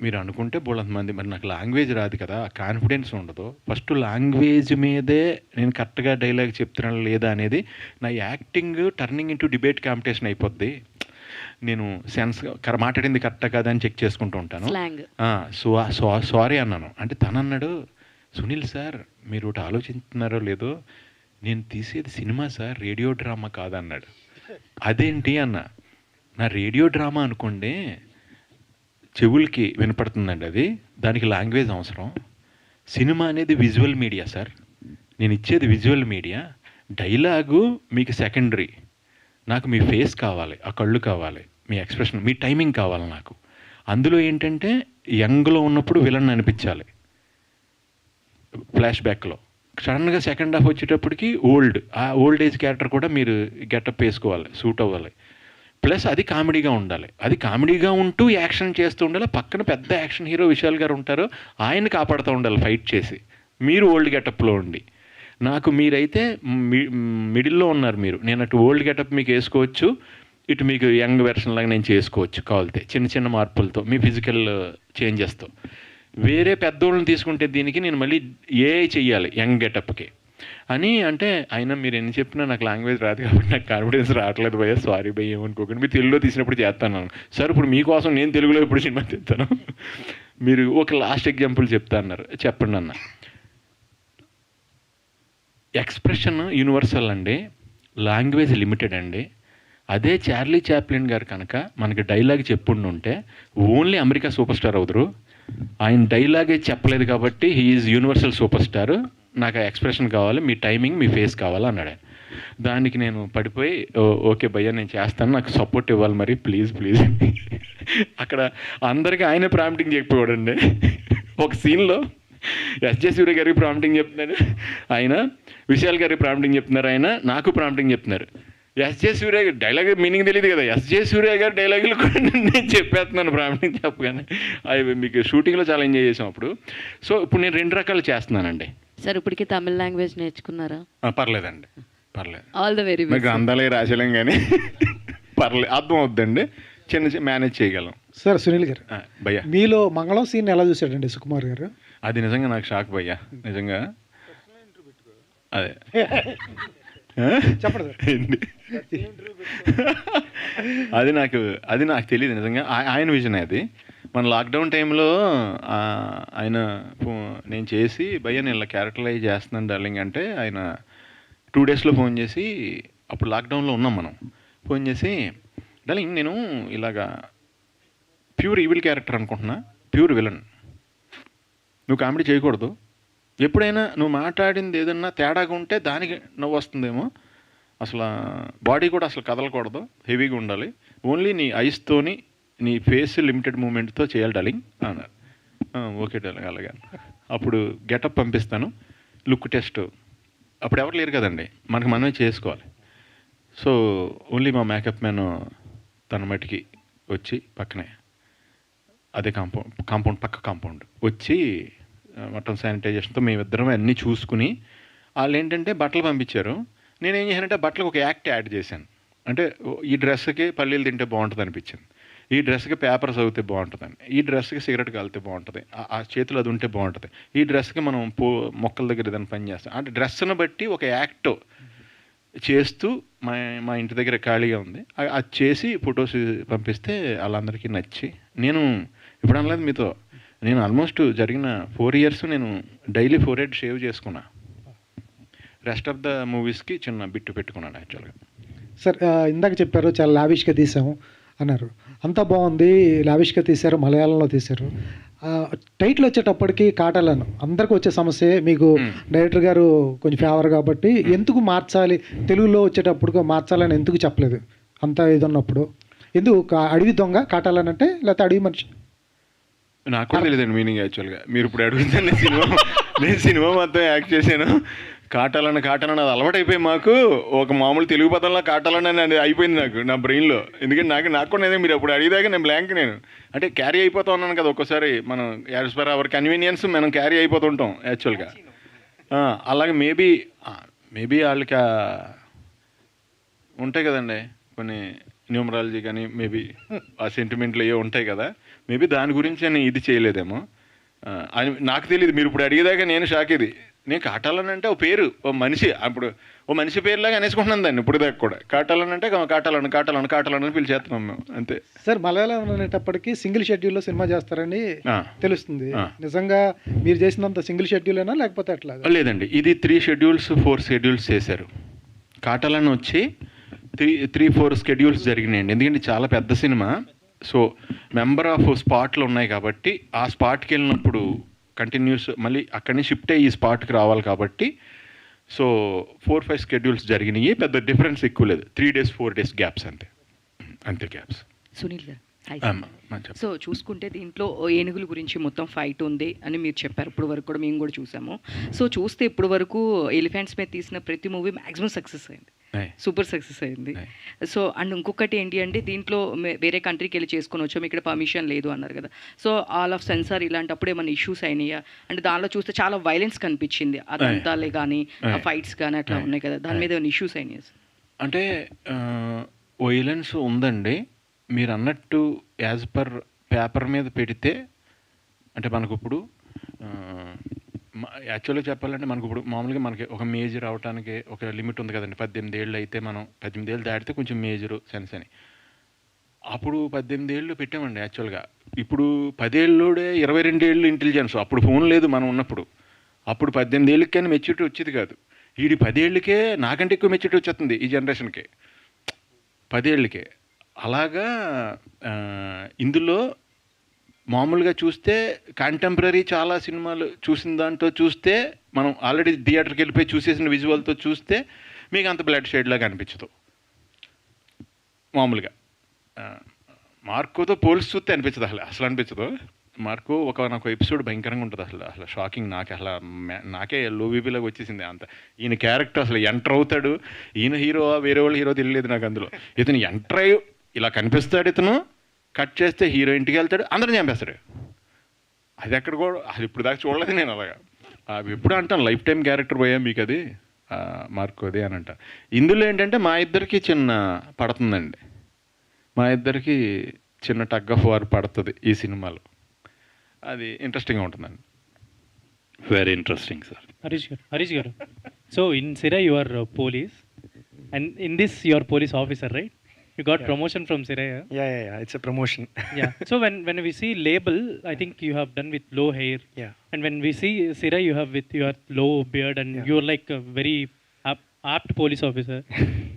మీరు అనుకుంటే బోలంతమంది, మరి నాకు లాంగ్వేజ్ రాదు కదా, కాన్ఫిడెన్స్ ఉండదు. ఫస్ట్ లాంగ్వేజ్ మీదే నేను కరెక్ట్గా డైలాగ్ చెప్తున్నాను లేదా అనేది, నా acting turning into debate competition అయిపోద్ది. నేను సెన్స్ మాట్లాడింది కరెక్టా కదా అని చెక్ చేసుకుంటూ ఉంటాను. సారీ అన్నాను. అంటే తను అన్నాడు, సునీల్ సార్ మీరు ఒకటి ఆలోచిస్తున్నారో లేదో, నేను తీసేది సినిమా సార్, రేడియో డ్రామా కాదన్నాడు. అదేంటి అన్న, నా రేడియో డ్రామా అనుకోండి చెవులకి వినపడుతుందండి, అది దానికి లాంగ్వేజ్ అవసరం. సినిమా అనేది విజువల్ మీడియా సార్, నేను ఇచ్చేది విజువల్ మీడియా, డైలాగు మీకు సెకండరీ, నాకు మీ ఫేస్ కావాలి, ఆ కళ్ళు కావాలి, మీ ఎక్స్ప్రెషన్, మీ టైమింగ్ కావాలి నాకు. అందులో ఏంటంటే యంగ్లో ఉన్నప్పుడు విలన్ అనిపించాలి, ఫ్లాష్ బ్యాక్లో సడన్గా సెకండ్ హాఫ్ వచ్చేటప్పటికి ఆ ఓల్డ్ ఏజ్ క్యారెక్టర్ కూడా మీరు గెటప్ వేసుకోవాలి, సూట్ అవ్వాలి. ప్లస్ అది కామెడీగా ఉండాలి, అది కామెడీగా ఉంటూ యాక్షన్ చేస్తూ ఉండాలి. పక్కన పెద్ద యాక్షన్ హీరో విశాల్ గారు ఉంటారు, ఆయన కాపాడుతూ ఉండాలి ఫైట్ చేసి, మీరు ఓల్డ్ గెటప్లో ఉండి. నాకు మీరైతే మిడిల్లో ఉన్నారు మీరు, నేను అటు ఓల్డ్ గెటప్ మీకు వేసుకోవచ్చు, ఇటు మీకు యంగ్ వెర్షన్ లాగా నేను చేసుకోవచ్చు కావాలితే, చిన్న చిన్న మార్పులతో, మీ ఫిజికల్ చేంజెస్తో. వేరే పెద్దోళ్ళని తీసుకుంటే దీనికి నేను మళ్ళీ ఏఐ చెయ్యాలి యంగ్ గెటప్కి అని. అంటే అయినా మీరు ఎన్ని చెప్పినా నాకు లాంగ్వేజ్ రాదు కాబట్టి నాకు కాన్ఫిడెన్స్ రావట్లేదు భయ్యా, సారీ భయ్య ఏమనుకోకండి, మీరు తెలుగులో తీసినప్పుడు చేస్తాను సార్. ఇప్పుడు మీకోసం నేను తెలుగులో ఇప్పుడు సినిమా తీస్తాను, మీరు ఒక లాస్ట్ ఎగ్జాంపుల్ చెప్తా అన్నారు, చెప్పండి అన్న. ఎక్స్ప్రెషన్ యూనివర్సల్ అండి, లాంగ్వేజ్ లిమిటెడ్ అండి. అదే చార్లీ చాప్లిన్ గారు కనుక మనకి డైలాగ్ చెప్పుండుంటే ఓన్లీ అమెరికా సూపర్ స్టార్ అవుతారు. ఆయన డైలాగే చెప్పలేదు కాబట్టి హీఈస్ యూనివర్సల్ సూపర్ స్టార్. నాకు ఆ ఎక్స్ప్రెషన్ కావాలి, మీ టైమింగ్, మీ ఫేస్ కావాలి అన్నాడు. దానికి నేను పడిపోయి ఓకే భయ్యా నేను చేస్తాను, నాకు సపోర్ట్ ఇవ్వాలి మరి ప్లీజ్ ప్లీజ్. అక్కడ అందరికీ ఆయన ప్రాంప్టింగ్ చెప్పేవాడండి. ఒక సీన్లో ఎస్జే సూర్య గారికి ప్రాంప్టింగ్ చెప్తున్నారు ఆయన, విశాల్ గారికి ప్రాంప్టింగ్ చెప్తున్నారు ఆయన, నాకు ప్రాంప్టింగ్ చెప్తున్నారు. ఎస్జే సూర్య గారు డైలాగ్ మీనింగ్ తెలియదు కదా, ఎస్జే సూర్య గారు డైలాగులు కూడా నేను చెప్పేస్తున్నాను ప్రాంప్టింగ్ చెప్పగానే. అవి మీకు షూటింగ్లో చాలా ఎంజాయ్ చేసాం అప్పుడు. సో ఇప్పుడు నేను 2 రకాలు చేస్తున్నానండి. సార్ ఇప్పటికి తమిళ లాంగ్వేజ్ నేర్చుకున్నారా? పర్లేదండి, పర్లేదు. All the very best. గ్రంథాలే రాసేలేం కానీ పర్లేదు, అర్థం అవుద్దండి, చిన్న మేనేజ్ చేయగలం. సార్ సునీల్ గారు, భయ్యా మీలో మంగళం సీన్ ఎలా చూసాడండి సుకుమార్ గారు? అది నిజంగా నాకు షాక్ భయ్యా, నిజంగా. అదే చెప్పండి అది నాకు తెలియదు నిజంగా, ఆయన విజన్ అది. మన లాక్డౌన్ టైంలో ఆయన నేను చేసి భయ్యా నేను ఇలా క్యారెక్టరైజ్ చేస్తున్నాను డార్లింగ్ అంటే, ఆయన 2 డేస్లో ఫోన్ చేసి, అప్పుడు లాక్డౌన్లో ఉన్నాం మనం, ఫోన్ చేసి డార్లింగ్ నేను ఇలాగా ప్యూర్ ఈవిల్ క్యారెక్టర్ అనుకుంటున్నా, ప్యూర్ విలన్, నువ్వు కామెడీ చేయకూడదు, ఎప్పుడైనా నువ్వు మాట్లాడింది ఏదన్నా తేడాగా ఉంటే దానికి నవ్వు వస్తుందేమో, అసలు బాడీ కూడా అసలు కదలకూడదు, హెవీగా ఉండాలి, ఓన్లీ నీ ఐస్తోని నీ ఫేస్ లిమిటెడ్ మూమెంట్తో చేయాలి డార్లింగ్ అన్నారు. ఓకే డార్లింగ్ అలాగే. అప్పుడు గెటప్ పంపిస్తాను, లుక్ టెస్ట్, అప్పుడు ఎవరు లేరు కదండి, మనకు మనమే చేసుకోవాలి. సో ఓన్లీ మా మేకప్ మ్యాన్ తన మట్టికి వచ్చి పక్కనే అదే కాంపౌండ్ పక్క కాంపౌండ్ వచ్చి మొత్తం శానిటైజేషన్తో మేమిద్దరం అన్నీ చూసుకుని, వాళ్ళు ఏంటంటే బట్టలు పంపించారు. నేనేం చేశానంటే బట్టలకు ఒక యాక్ట్ యాడ్ చేశాను. అంటే ఈ డ్రెస్కి పల్లీలు తింటే బాగుంటుంది అనిపించింది, ఈ డ్రెస్కి పేపర్స్ అవుతే బాగుంటుందని, ఈ డ్రెస్కి సిగరెట్ కాలితే బాగుంటుంది, ఆ చేతులు అది ఉంటే బాగుంటుంది, ఈ డ్రెస్కి మనం మొక్కల దగ్గర ఏదైనా పని చేస్తాం అంటే డ్రెస్ను బట్టి ఒక యాక్ట్ చేస్తూ మా ఇంటి దగ్గర ఖాళీగా ఉంది, అది చేసి ఫొటోస్ పంపిస్తే వాళ్ళందరికీ నచ్చి, నేను ఇప్పుడు అనలేదు మీతో, నేను ఆల్మోస్ట్ జరిగిన 4 ఇయర్స్ నేను డైలీ 4 head షేవ్ చేసుకున్నా. రెస్ట్ ఆఫ్ ద మూవీస్కి చిన్న బిట్టు పెట్టుకున్నాను యాక్చువల్గా. సార్ ఇందాక చెప్పారు చాలా లావిష్గా తీసాము అన్నారు, అంతా బాగుంది, లావిష్గా తీశారు, మలయాళంలో తీశారు. టైటిల్ వచ్చేటప్పటికి కాటాలను అందరికీ వచ్చే సమస్య, మీకు డైరెక్టర్ గారు కొంచెం ఫేవర్ కాబట్టి ఎందుకు మార్చాలి, తెలుగులో వచ్చేటప్పుడు మార్చాలని ఎందుకు చెప్పలేదు? అంత ఇది ఉన్నప్పుడు ఎందుకు అడవి దొంగ కాటాలనంటే, లేకపోతే అడవి మనిషి? నాకు కూడా తెలియదండి మీనింగ్ యాక్చువల్గా, మీరు ఇప్పుడు అడుగుతాను. నేను సినిమా మొత్తం యాక్ట్ చేశాను, కాటాలని అది అలవాటు అయిపోయి మాకు ఒక మామూలు తెలుగు పదంలో కాటాలని అది అయిపోయింది నాకు నా బ్రెయిన్లో. ఎందుకంటే నాకు కూడా మీరు అప్పుడు అడిగేదాకా నేను బ్లాంక్, నేను అంటే క్యారీ అయిపోతూ ఉన్నాను కదా ఒక్కోసారి, మనం యాజ్ పర్ అవర్ కన్వీనియన్స్ మనం క్యారీ అయిపోతుంటాం యాక్చువల్గా. అలాగే మేబీ వాళ్ళకి ఉంటాయి కదండి కొన్ని న్యూమరాలజీ కానీ, మేబీ ఆ సెంటిమెంట్లు ఏవో ఉంటాయి కదా, మేబీ దాని గురించి నేను ఇది చేయలేదేమో అని నాకు తెలియదు. మీరు ఇప్పుడు అడిగేదాకా నేను షాక్. ఇది నేను కాటాలని అంటే ఓ పేరు, ఓ మనిషి, అప్పుడు ఓ మనిషి పేరులాగా అనేసుకుంటున్నాను దాన్ని ఇప్పుడు దాకా కూడా. కాటాలని అంటే కాటాలని పిలిచేస్తున్నాం మేము అంతే. సార్ మలయాళం అనేటప్పటికీ సింగిల్ షెడ్యూల్లో సినిమా చేస్తారని తెలుస్తుంది, నిజంగా మీరు చేసినంత సింగిల్ షెడ్యూలేనా లేకపోతే అట్లా? లేదండి, ఇది 3 schedules 4 schedules చేశారు. కాటాలని వచ్చి 3-4 schedules జరిగినాయండి, ఎందుకంటే చాలా పెద్ద సినిమా. సో మెంబర్ ఆఫ్ స్పాట్లు ఉన్నాయి కాబట్టి ఆ స్పాట్కి వెళ్ళినప్పుడు కంటిన్యూస్ మళ్ళీ అక్కడి నుంచి షిఫ్ట్ అయ్యి ఈ స్పాట్కి రావాలి కాబట్టి సో 4-5 స్కెడ్యూల్స్ జరిగినాయి, పెద్ద డిఫరెన్స్ ఎక్కువ లేదు, 3 days 4 days గ్యాప్స్ అంతే గ్యాప్స్. సునీల్ గారు, సో చూసుకుంటే దీంట్లో ఏనుగుల గురించి మొత్తం ఫైట్ ఉంది అని మీరు చెప్పారు, ఇప్పుడు వరకు కూడా మేము కూడా చూసాము. సో చూస్తే ఇప్పుడు వరకు ఎలిఫెంట్స్ మీద తీసిన ప్రతి మూవీ మ్యాక్సిమం సక్సెస్ అయింది, సూపర్ సక్సెస్ అయింది. సో అండ్ ఇంకొకటి ఏంటి అంటే దీంట్లో వేరే కంట్రీకి వెళ్ళి చేసుకొని వచ్చాము, ఇక్కడ పర్మిషన్ లేదు అన్నారు కదా. సో ఆల్ ఆఫ్ సెన్సార్ ఇలాంటప్పుడు ఏమైనా ఇష్యూస్ అయినాయా? అంటే దానిలో చూస్తే చాలా వైలెన్స్ కనిపించింది, అదంతాలే కానీ ఫైట్స్ కానీ అట్లా ఉన్నాయి కదా, దాని మీద ఏమైనా ఇష్యూస్ అయినాయి? అంటే వైలెన్స్ ఉందండి, మీరు అన్నట్టు యాజ్ పర్ పేపర్ మీద పెడితే. అంటే మనకు ఇప్పుడు యాక్చువల్గా చెప్పాలంటే మనకు ఇప్పుడు మామూలుగా మనకి ఒక మేజర్ అవడానికి ఒక లిమిట్ ఉంది కదండి. 18 ఏళ్ళు అయితే మనం 18 ఏళ్ళు దాటితే కొంచెం మేజరు సెన్స్ అని. అప్పుడు 18 ఏళ్ళు పెట్టామండి యాక్చువల్గా. ఇప్పుడు 10 ఏళ్ళోడే 22 ఏళ్ళు ఇంటెలిజెన్స్. అప్పుడు ఫోన్ లేదు మనం ఉన్నప్పుడు. అప్పుడు 18 ఏళ్ళకి కానీ మెచ్యూరిటీ వచ్చేది కాదు. వీడి 10 ఏళ్ళకే నాకంటే ఎక్కువ మెచ్యూరిటీ వచ్చేస్తుంది ఈ జనరేషన్కి, 10 ఏళ్ళకే. అలాగా ఇందులో మామూలుగా చూస్తే కాంటెంపరీ చాలా సినిమాలు చూసిన దాంతో చూస్తే, మనం ఆల్రెడీ థియేటర్కి వెళ్ళిపోయి చూసేసిన విజువల్తో చూస్తే మీకు అంత బ్లడ్ షేడ్ లాగా అనిపించదు. మామూలుగా మార్కోతో పోల్చి చూస్తే అనిపించదు, అసలు అనిపించదు. మార్కో నాకు ఎపిసోడ్ భయంకరంగా ఉంటుంది, అసలు షాకింగ్. నాకే లో బీపీలాగా వచ్చేసింది అంత. ఈయన క్యారెక్టర్ అసలు ఎంటర్ అవుతాడు, ఈయన హీరో వేరే వాళ్ళు హీరో తెలియలేదు నాకు. అందులో ఇతను ఎంటర్ అయ్యి ఇలా కనిపిస్తాడు, ఇతను కట్ చేస్తే హీరో ఇంటికి వెళ్తాడు, అందరిని చంపేస్తాడు. అది ఎక్కడ కూడా అది ఇప్పుడు దాకా చూడలేదు నేను. అలాగా ఎప్పుడు అంటాను లైఫ్ టైం క్యారెక్టర్ పోయా మీకు అది మార్కోది అని అంట. ఇందులో ఏంటంటే మా ఇద్దరికి చిన్న పడుతుందండి, మా ఇద్దరికి చిన్న టగ్ ఆఫ్ వార్ పడుతుంది ఈ సినిమాలో. అది ఇంట్రెస్టింగ్గా ఉంటుందండి. Very interesting sir. హరీష్ గారు, so in Sirai you are police and in this you are police officer, right? You got promotion from Siraya. Yeah. It's a promotion. Yeah. So when we see label, I think you have done with low hair. Yeah. And when we see Siraya, you have with your low beard, and you're like a very apt police officer.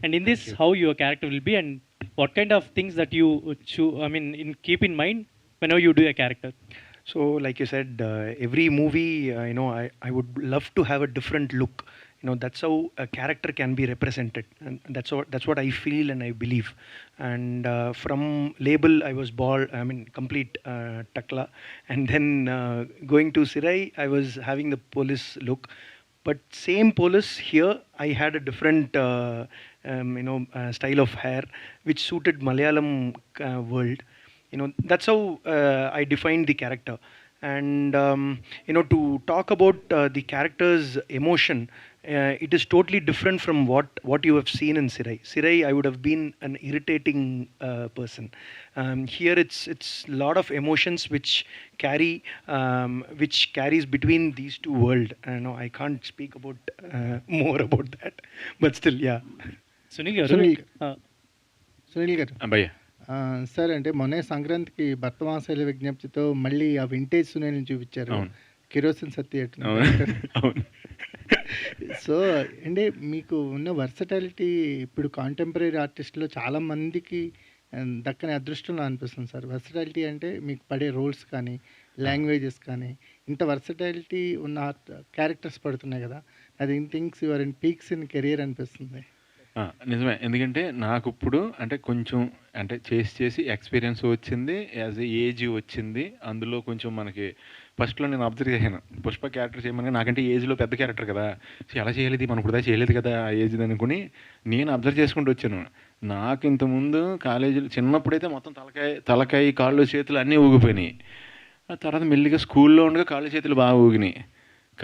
And in this, how your character will be, and what kind of things that you keep in mind whenever you do a character. So, like you said, every movie, I would love to have a different look. That's how a character can be represented, and that's what I feel and I believe. And from label, I was bald, complete takla, and then going to Sirai, I was having the police look. But same police here, I had a different style of hair which suited Malayalam world. That's how I defined the character. And to talk about the character's emotion, it is totally different from what you have seen in Sirai. Sirai, I would have been an irritating person. Here it's lot of emotions which carries between these two worlds. I can't speak about more about that, but still, yeah. Sunil garu, భయ్యా sir, అంటే మొన్న సంక్రాంతికి భర్తమాసాల విజ్ఞప్తితో మళ్ళీ ఆ vintage సునీల్ని చూపించారు, kerosene సత్య. So అంటే మీకు ఉన్న వర్సటాలిటీ ఇప్పుడు కాంటెంపరీ ఆర్టిస్ట్లో చాలామందికి దక్కని అదృష్టంలో అనిపిస్తుంది సార్. వర్సటాలిటీ అంటే మీకు పడే రోల్స్ కానీ లాంగ్వేజెస్ కానీ ఇంత వర్సటాలిటీ ఉన్న క్యారెక్టర్స్ పడుతున్నాయి కదా, అది things your in peaks in career అనిపిస్తుంది. నిజమే, ఎందుకంటే నాకు ఇప్పుడు అంటే కొంచెం అంటే చేసి ఎక్స్పీరియన్స్ వచ్చింది, యాజ్ ఏజ్ వచ్చింది. అందులో కొంచెం మనకి ఫస్ట్లో నేను అబ్జర్వ్ చేశాను, పుష్ప క్యారెక్టర్ చేయమని నాకంటే ఏజ్లో పెద్ద క్యారెక్టర్ కదా, సో ఎలా చేయలేదు మనం ఇప్పుడు చేయలేదు కదా ఆ ఏజ్ అనుకుని నేను అబ్జర్వ్ చేసుకుంటూ వచ్చాను. నాకు ఇంతకుముందు కాలేజీలో చిన్నప్పుడైతే మొత్తం తలకాయ కాళ్ళు చేతులు అన్నీ ఊగిపోయినాయి. ఆ తర్వాత మెల్లిగా స్కూల్లో ఉండగా కాళ్ళు చేతులు బాగా ఊగినాయి.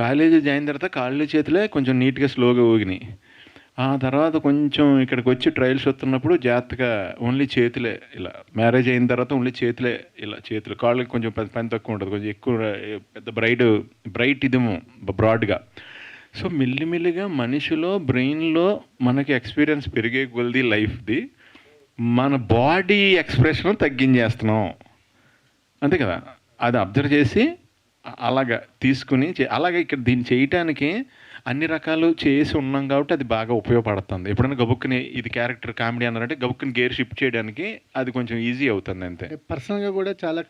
కాలేజీ జాయిన్ తర్వాత కాళ్ళు చేతులే కొంచెం నీట్గా స్లోగా ఊగినాయి. ఆ తర్వాత కొంచెం ఇక్కడికి వచ్చి ట్రయల్స్ వస్తున్నప్పుడు జాగ్రత్తగా ఓన్లీ చేతులే, ఇలా మ్యారేజ్ అయిన తర్వాత ఓన్లీ చేతులే, ఇలా చేతులు, కాళ్ళకి కొంచెం పని తక్కువ ఉంటుంది, కొంచెం ఎక్కువ పెద్ద బ్రైట్ ఇదేమో బ్రాడ్గా. సో మెల్లిమెల్లిగా మనిషిలో బ్రెయిన్లో మనకి ఎక్స్పీరియన్స్ పెరిగే కొలది లైఫ్ది మన బాడీ ఎక్స్ప్రెషన్ తగ్గించేస్తున్నాం, అంతే కదా. అది అబ్జర్వ్ చేసి అలాగా తీసుకుని అలాగే ఇక్కడ దీన్ని చేయటానికి అన్ని రకాలు చేసి ఉన్నాం కాబట్టి అది బాగా ఉపయోగపడుతుంది. ఎప్పుడైనా గబుక్కుని ఇది క్యారెక్టర్ కామెడీ అన్నారంటే గబుక్కుని గేర్ షిఫ్ట్ చేయడానికి అది కొంచెం ఈజీ అవుతుంది అంతే. పర్సనల్గా కూడా చాలా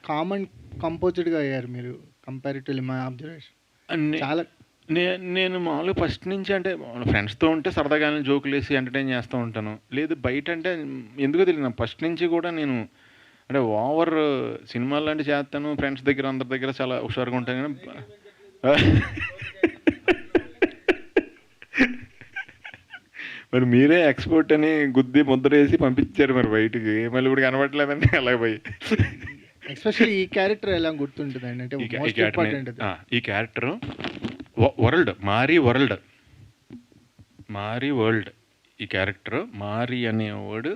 కంపోజ్డ్గా అయ్యారు మీరు కంపారిటివ్లీ, మా అబ్జర్వేషన్. చాలా నేను మామూలుగా ఫస్ట్ నుంచి అంటే ఫ్రెండ్స్తో ఉంటే సరదాగా జోకులు వేసి ఎంటర్టైన్ చేస్తూ ఉంటాను. లేదు బయట అంటే ఎందుకో తెలియదు, నాకు ఫస్ట్ నుంచి కూడా నేను అంటే ఓవర్ సినిమాలు లాంటివి చేస్తాను, ఫ్రెండ్స్ దగ్గర అందరి దగ్గర చాలా హుషారుగా ఉంటాను. మరి మీరే ఎక్స్పోర్ట్ అని గుద్ది ముద్ర వేసి పంపించారు మరి బయటికి, మళ్ళీ ఇప్పుడు కనబడలేదండి అలా పోయి. ఎస్పెషల్లీ ఈ క్యారెక్టర్ ఎలా గుర్తుంటుందండి అంటే మోస్ట్ ఇంపార్టెంట్ ఈ క్యారెక్టర్ వరల్డ్ మారీ వరల్డ్ ఈ క్యారెక్టర్ మారీ అనేవాడు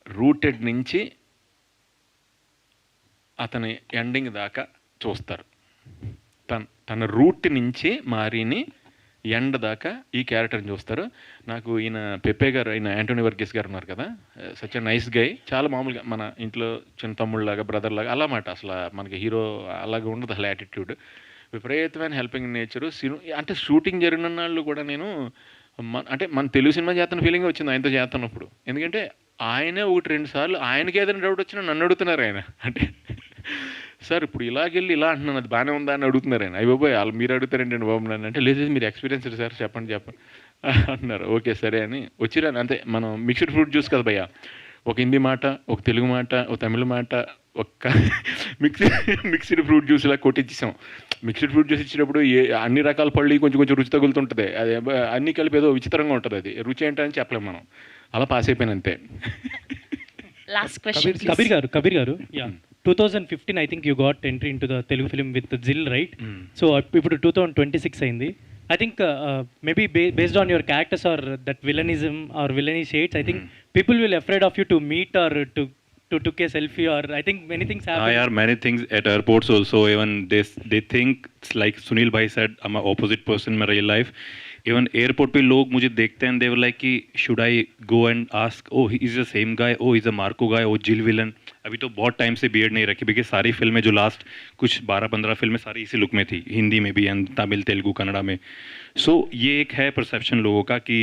రూటెడ్ నుంచి అతని ఎండింగ్ దాకా చూస్తారు. తన రూట్ నుంచి మారీని ఎండ్ దాకా ఈ క్యారెక్టర్ని చూస్తారు. నాకు ఈయన పెప్పే గారు, ఈయన యాంటోనీ వర్గీస్ గారు ఉన్నారు కదా, సచ్ నైస్ గై, చాలా మామూలుగా మన ఇంట్లో చిన్న తమ్ముళ్ళలాగా బ్రదర్ లాగా అలా మాట. అసలు మనకి హీరో అలాగే ఉండదు అసలు యాటిట్యూడ్, విపరీతమైన హెల్పింగ్ నేచరు. అంటే షూటింగ్ జరిగిన వాళ్ళు కూడా నేను అంటే మన తెలుగు సినిమా చేస్తున్న ఫీలింగ్ వచ్చింది ఆయనతో చేస్తున్నప్పుడు. ఎందుకంటే ఆయనే 1-2 సార్లు ఆయనకి ఏదైనా డౌట్ వచ్చినా నన్ను అడుగుతున్నారు ఆయన. అంటే సార్ ఇప్పుడు ఇలాగెళ్ళి ఇలా అంటున్నాను, అది బాగానే ఉందా అని అడుగుతున్నారు ఆయన. అయ్యి బాబోయ్ వాళ్ళు మీరు అడుగుతారేంటండి బాబు నన్ను అంటే, లేదు మీరు ఎక్స్పీరియన్స్ సార్ చెప్పండి అంటున్నారు. ఓకే సరే అని వచ్చిరాను అంతే. మనం మిక్స్డ్ ఫ్రూట్ జ్యూస్ కదా భయ్య, ఒక హిందీ మాట, ఒక తెలుగు మాట, ఒక తమిళ మాట, ఒక మిక్స్డ్ ఫ్రూట్ జ్యూస్ ఇలా కొట్టించేసాం. మిక్స్డ్ ఫ్రూట్ జ్యూస్ ఇచ్చినప్పుడు అన్ని రకాల పళ్ళు కొంచెం కొంచెం రుచి తగులుతుంటుంది. అది అన్ని కలిపి ఏదో విచిత్రంగా ఉంటుంది, అది రుచి ఏంటని చెప్పలేము మనం. అలా పాస్ అయిపోయాను అంతే. లాస్ట్ క్వశ్చన్ కబీర్ గారు 2015 I think you got entry into the Telugu film with Jill, right? So ఇప్పుడు 2026 అయింది. I think maybe based on your characters or that villainism or villainy shades, I think people will afraid of you to meet or to took a selfie, or I think many things happen. Yeah, many things at airports also. Even they think it's like Sunil bhai said, I'm an opposite person in my real life. Even airport पे लोग मुझे देखते हैं, they were like कि should I go and ask, oh he is the same guy, oh he's a Marco guy, oh Jill villain. अभी तो बहुत time से बियर्ड नहीं रखी, बिकॉज सारी फिल्में जो लास्ट कुछ 12-15 फिल्में सारी इसी लुक में थी, हिंदी में भी एंड तमिल तेलुगु कन्नड़ा में. सो ये एक है परसेप्शन लोगों का कि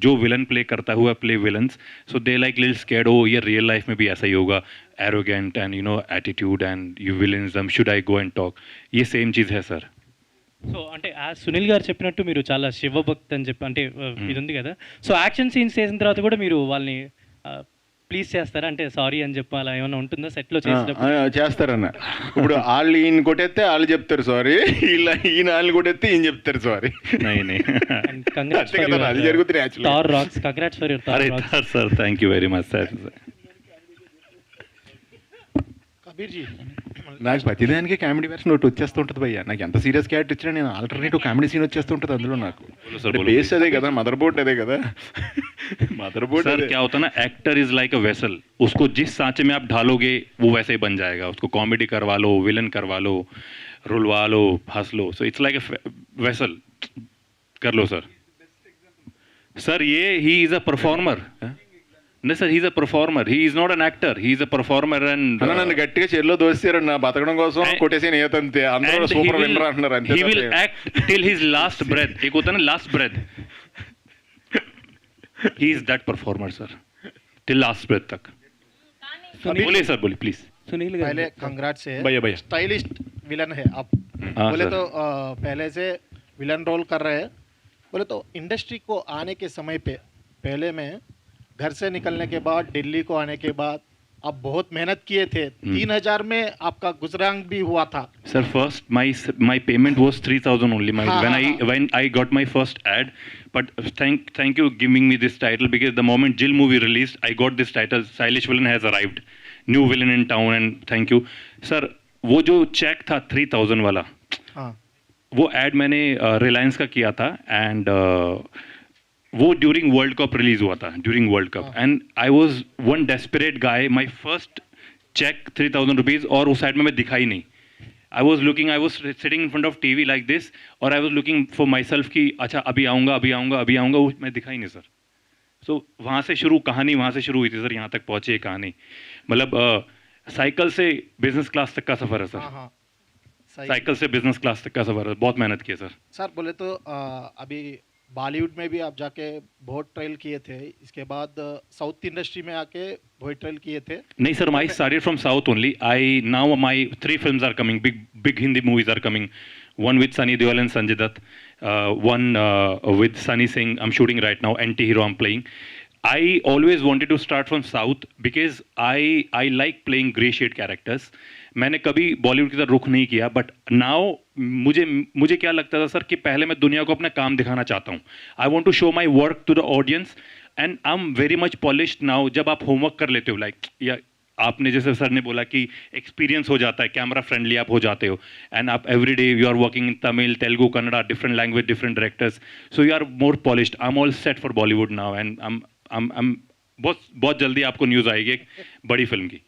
जो विलन प्ले करता हुआ play villains, so they like little scared, oh ये रियल लाइफ में भी ऐसा ही होगा, arrogant and you know attitude and you villainism, should I go and talk, ये सेम चीज़ है सर. సో అంటే సునీల్ గారు చెప్పినట్టు మీరు చాలా శివభక్తి అని చెప్పి అంటే ఇది ఉంది కదా, సో యాక్షన్ సీన్స్ చేసిన తర్వాత కూడా మీరు వాళ్ళని ప్లీజ్ చేస్తారా అంటే సారీ అని చెప్పి అలా ఏమైనా ఉంటుందా సెట్లో చేసినప్పుడు? చేస్తారన్న. ఇప్పుడు వాళ్ళు ఈయన కొట్టేస్తే వాళ్ళు చెప్తారు సారీ, ఇలా ఈయన వాళ్ళు కొట్టేస్తే ఈయన చెప్తారు సారీ. అది జరుగుతుంది. Thar rocks, congrats for your Thar rocks. Sir thank you very much sir. నాకు ప్రతిదానికి కామెడీ వెర్షన్ ఒకటి వచ్చేస్తుంటుంది భయ్య. నాకు ఎంత సీరియస్ క్యారెక్టర్ ఇచ్చినా నేను ఆల్టర్నేటివ్ కామెడీ సీన్ వచ్చేస్తుంటుంది అందులో. నాకు బేస్ అదే కదా, మదర్ బోర్డ్ అదే కదా. मदर बोर्ड सर क्या होता है ना, actor is like a vessel, उसको जिस सांचे में आप ढालोगे वो वैसे ही बन जाएगा. उसको कॉमेडी करवा लो, विलन करवा लो, रुलवा लो, हंस लो, so it's like a vessel. कर लो सर. सर ये ही इज अ परफॉर्मर. नहीं sir, he is a performer, he is not an actor, he is a performer. And నన్ను గట్టిగా చెర్లో దోస్తారు నా బతకడం కోసం కొట్టేసి నేతంతే అందరూ సూపర్ విన్నర్ అంటున్నారు అంతే. he will act till his last breath. एक होता है ना last breath, he is that performer sir, till last breath तक. बोलिए सर, बोलिए प्लीज. सुनील पहले कंग्रेट्स है भैया भैया, स्टाइलिस्ट विलन है आप. बोले तो पहले से विलन रोल कर रहे हैं. बोले तो इंडस्ट्री को आने के समय पे पहले में घर से निकलने के बाद दिल्ली को आने के बाद आप बहुत मेहनत किए थे. 3000 में आपका गुजरांग भी हुआ था. Sir, first my payment was 3000 only. When I got my first ad, but thank you giving me this title, because the moment Jill movie released, I got this title. Stylish villain has arrived, new villain in town, and thank you, sir. वो जो check था 3000 वाला, वो ad मैंने रिलायंस का किया था, and वो ड्यूरिंग वर्ल्ड कप रिलीज हुआ था, during world cup, and I was one desperate guy. My first cheque 3000 rupees, और उस साइड में मैं दिखाई नहीं. I was sitting in front of TV like this, और I was looking for myself कि अच्छा अभी आऊँगा, वो मैं दिखाई नहीं सर. सो वहाँ से शुरू कहानी, वहाँ से शुरू हुई थी सर, यहाँ तक पहुँची ये कहानी. मतलब साइकिल से बिजनेस क्लास तक का सफ़र है सर. साइकिल से बिजनेस क्लास तक का सफ़र है, बहुत मेहनत की है सर. सर बोले तो अभी बॉलीवुड में भी आप जाके बहुत ट्रायल किए थे, इसके बाद साउथ इंडस्ट्री में आके बहुत ट्रायल किए थे. नहीं sir, I started from South only. Now my 3 films are coming, big Hindi movies are coming. one with Sunny Deol and Sanjay Dutt, one with Sunny Singh. I'm shooting right now. Anti-hero I'm playing. I always wanted to start from South because I like playing grey shade characters. मैंने कभी बॉलीवुड की तरफ रुख नहीं किया, but now मुझे क्या लगता था सर कि पहले मैं दुनिया को अपना काम दिखाना चाहता हूँ. I want to show my work to the audience and I am very much polished now. जब आप होमवर्क कर लेते हो, लाइक या आपने जैसे सर ने बोला कि एक्सपीरियंस हो जाता है, कैमरा फ्रेंडली आप हो जाते हो, एंड आप every day you are working in Tamil, Telugu, Kannada, different language, different directors, so you are more polished. I am all set for Bollywood now and I'm बहुत जल्दी आपको न्यूज़ आएगी एक बड़ी फिल्म की.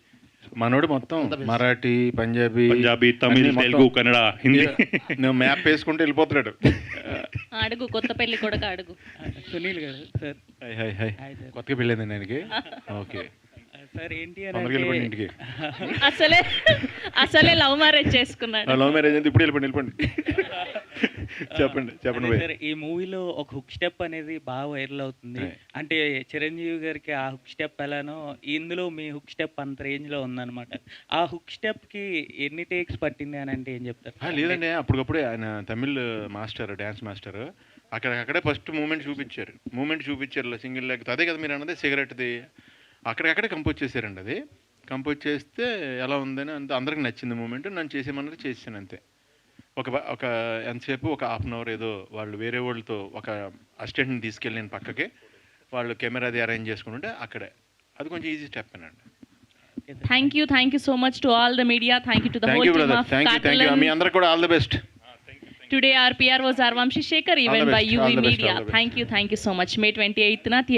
మనోడు మొత్తం మరాఠీ, పంజాబీ, తమిళ్, తెలుగు, కన్నడ, హిందీ నువ్వు మ్యాప్ వేసుకుంటూ వెళ్ళిపోతున్నాడు. అడుగు, కొత్త పెళ్లి కొడుకు అడుగు. సునీల్ గారు సార్. Hi hi. కొత్తగా పెళ్ళైందండి ఆయనకి. ఓకే సార్, ఏంటి అంటే ఇంటికి అసలే లవ్ మ్యారేజ్ చేసుకున్నాడు. లవ్ మ్యారేజ్ అంటే ఇప్పుడు వెళ్ళిపోండి. చెప్పండి సార్, ఈ మూవీలో ఒక హుక్ స్టెప్ అనేది బాగా వైరల్ అవుతుంది. అంటే చిరంజీవి గారికి ఆ హుక్ స్టెప్ ఎలానో ఇందులో మీ హుక్ స్టెప్ అంత రేంజ్ లో ఉందన్నమాట. ఆ హుక్ స్టెప్ కి ఎన్ని టేక్స్ పట్టింది అని అంటే ఏం చెప్తారు? లేదండి, అప్పటికప్పుడే ఆయన తమిళ్ మాస్టర్, డ్యాన్స్ మాస్టర్, అక్కడే ఫస్ట్ మూమెంట్ చూపించారు సింగిల్ లెగ్. అదే కదా మీరు అన్నది, సిగరెట్ది. అక్కడికక్కడే కంపోజ్ చేశారండి. అది కంపోజ్ చేస్తే ఎలా ఉందని అంత అందరికి నచ్చింది మూమెంట్. నన్ను చేసేమన్నది చేసాను అంతే. ఒక ఎంతసేపు ఒక హాఫ్ అన్ అవర్ ఏదో వాళ్ళు వేరే వాళ్ళతో ఒక అసిస్టెంట్ని తీసుకెళ్ళి నేను పక్కకి వాళ్ళు కెమెరాది అరేంజ్ చేసుకుంటుంటే అక్కడే అది కొంచెం ఈజీ స్టెప్ అండి. Thank you so much to all the media. Thank you to the whole team of thank you. మీ అందరికి కూడా all the best. Today our PR was Arvamshi Shekhar, even by UV Media. Thank you so much. May 28th na theatre